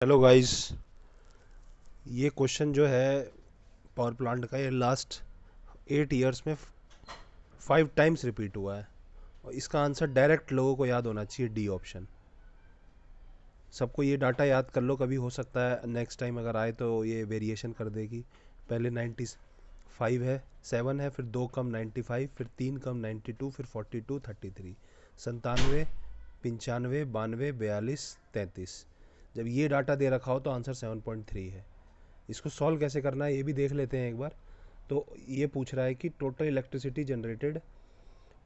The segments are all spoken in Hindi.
Hello guys. ये क्वेश्चन जो है पावर प्लांट का, ये लास्ट 8 इयर्स में 5 टाइम्स रिपीट हुआ है और इसका आंसर डायरेक्ट लोगों को याद होना चाहिए, डी ऑप्शन। सबको ये डाटा याद कर लो, कभी हो सकता है नेक्स्ट टाइम अगर आए तो ये वेरिएशन कर देगी। पहले 95 है, 7 है, फिर 2 कम 95, फिर 3 कम 92, फिर 42, 33, 97, 95, 92, 42, 33। जब ये डाटा दे रखा हो तो आंसर 7.3 है। इसको सॉल्व कैसे करना है ये भी देख लेते हैं एक बार। तो ये पूछ रहा है कि total electricity generated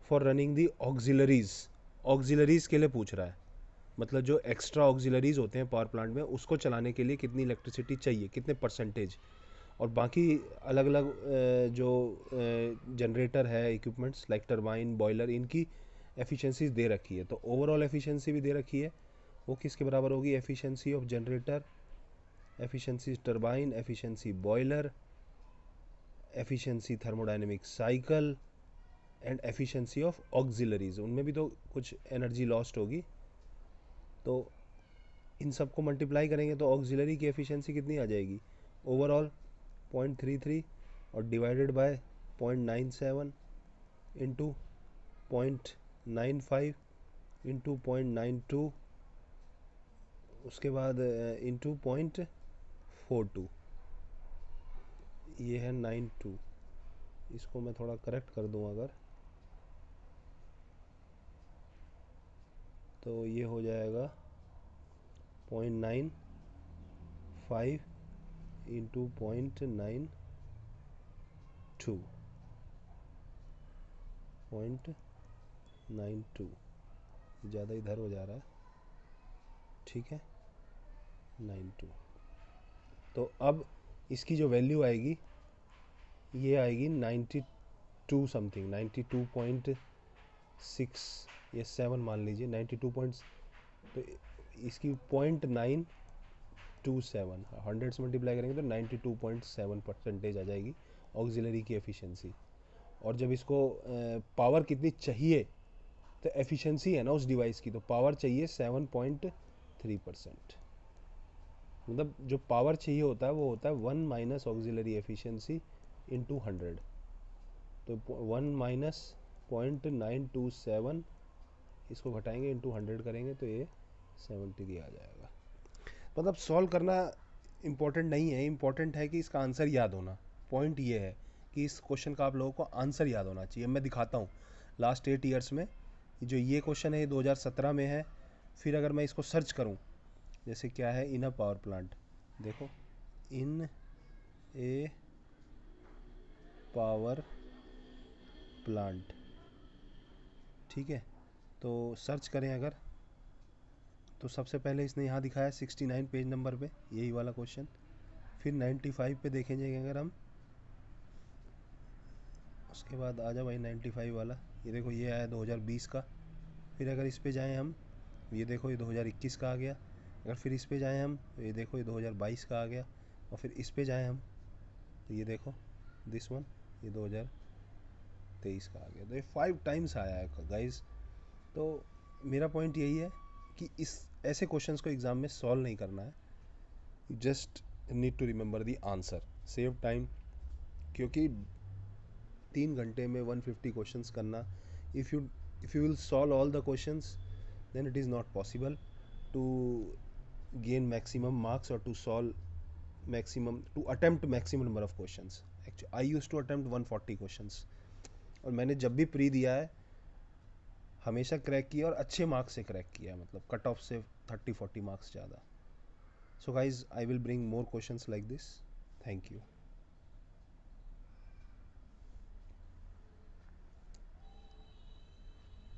for running the auxiliaries. Auxiliaries के लिए पूछ रहा है, मतलब जो एक्स्ट्रा ऑक्सिलरीज होते हैं पावर प्लांट में, उसको चलाने के लिए कितनी इलेक्ट्रिसिटी चाहिए, कितने परसेंटेज। और बाकी अलग अलग जो जनरेटर है, इक्विपमेंट्स लाइक टरबाइन, बॉयलर, इनकी एफिशिएंसीज दे रखी है। तो ओवरऑल एफिशिएंसी भी दे रखी है, वो किसके बराबर होगी? Efficiency of generator, efficiency turbine, efficiency boiler, efficiency thermodynamic cycle and efficiency of auxiliaries. उनमें भी तो कुछ एनर्जी लॉस्ट होगी। तो इन सबको मल्टीप्लाई करेंगे तो ऑक्सिलरी की एफिशिएंसी कितनी आ जाएगी? ओवरऑल 0.33 और डिवाइडेड बाय 0.97 इंटू 0.95 इंटू 0.92, उसके बाद इंटू 0.42, ये है 92। इसको मैं थोड़ा करेक्ट कर दूँ अगर, तो ये हो जाएगा 0.95 इंटू 0.92, 0.92 ज़्यादा इधर हो जा रहा है, ठीक है, 92। तो अब इसकी जो वैल्यू आएगी ये आएगी 92 समथिंग, 92.6 या 7 मान लीजिए, 92 पॉइंट। तो इसकी 0.927 100 से मल्टीप्लाई करेंगे तो 92.7% आ जाएगी ऑक्सिलरी की एफिशिएंसी। और जब इसको पावर कितनी चाहिए, तो एफिशिएंसी है ना उस डिवाइस की, तो पावर चाहिए 7.3%। मतलब जो पावर चाहिए होता है वो होता है 1 माइनस ऑक्सिलरी एफिशिएंसी इंटू 100। तो 1 माइनस 0.927, इसको घटाएंगे इंटू 100 करेंगे तो ये 73 आ जाएगा। मतलब सॉल्व करना इम्पोर्टेंट नहीं है, इम्पोर्टेंट है कि इसका आंसर याद होना। पॉइंट ये है कि इस क्वेश्चन का आप लोगों को आंसर याद होना चाहिए। मैं दिखाता हूँ लास्ट 8 इयर्स में जो ये क्वेश्चन है, ये 2017 में है। फिर अगर मैं इसको सर्च करूँ, जैसे क्या है, इन अ पावर प्लांट, देखो, इन ए पावर प्लांट, ठीक है। तो सर्च करें अगर, तो सबसे पहले इसने यहाँ दिखाया 69 पेज नंबर पे यही वाला क्वेश्चन। फिर 95 पे देखेंगे अगर हम, उसके बाद आ जाओ भाई 95 वाला, ये देखो ये आया 2020 का। फिर अगर इस पे जाएं हम, ये देखो ये 2021 का आ गया। अगर फिर इस पे जाएं हम तो ये देखो ये 2022 का आ गया। और फिर इस पे जाएं हम तो ये देखो दिस वन, ये 2023 का आ गया। तो ये 5 टाइम्स आया है गाइज। तो मेरा पॉइंट यही है कि इस ऐसे क्वेश्चंस को एग्ज़ाम में सॉल्व नहीं करना है, you just need to remember the answer, save time. क्योंकि 3 घंटे में 150 क्वेश्चंस करना, if you will solve all the questions then it is not possible to gain maximum marks or to solve maximum, to attempt maximum number of questions. Actually I used to attempt 140 questions और मैंने जब भी प्री दिया है हमेशा क्रैक किया और अच्छे मार्क्स से क्रैक किया, मतलब कट ऑफ से 30-40 मार्क्स ज़्यादा। So guys I will bring more questions like this. Thank you.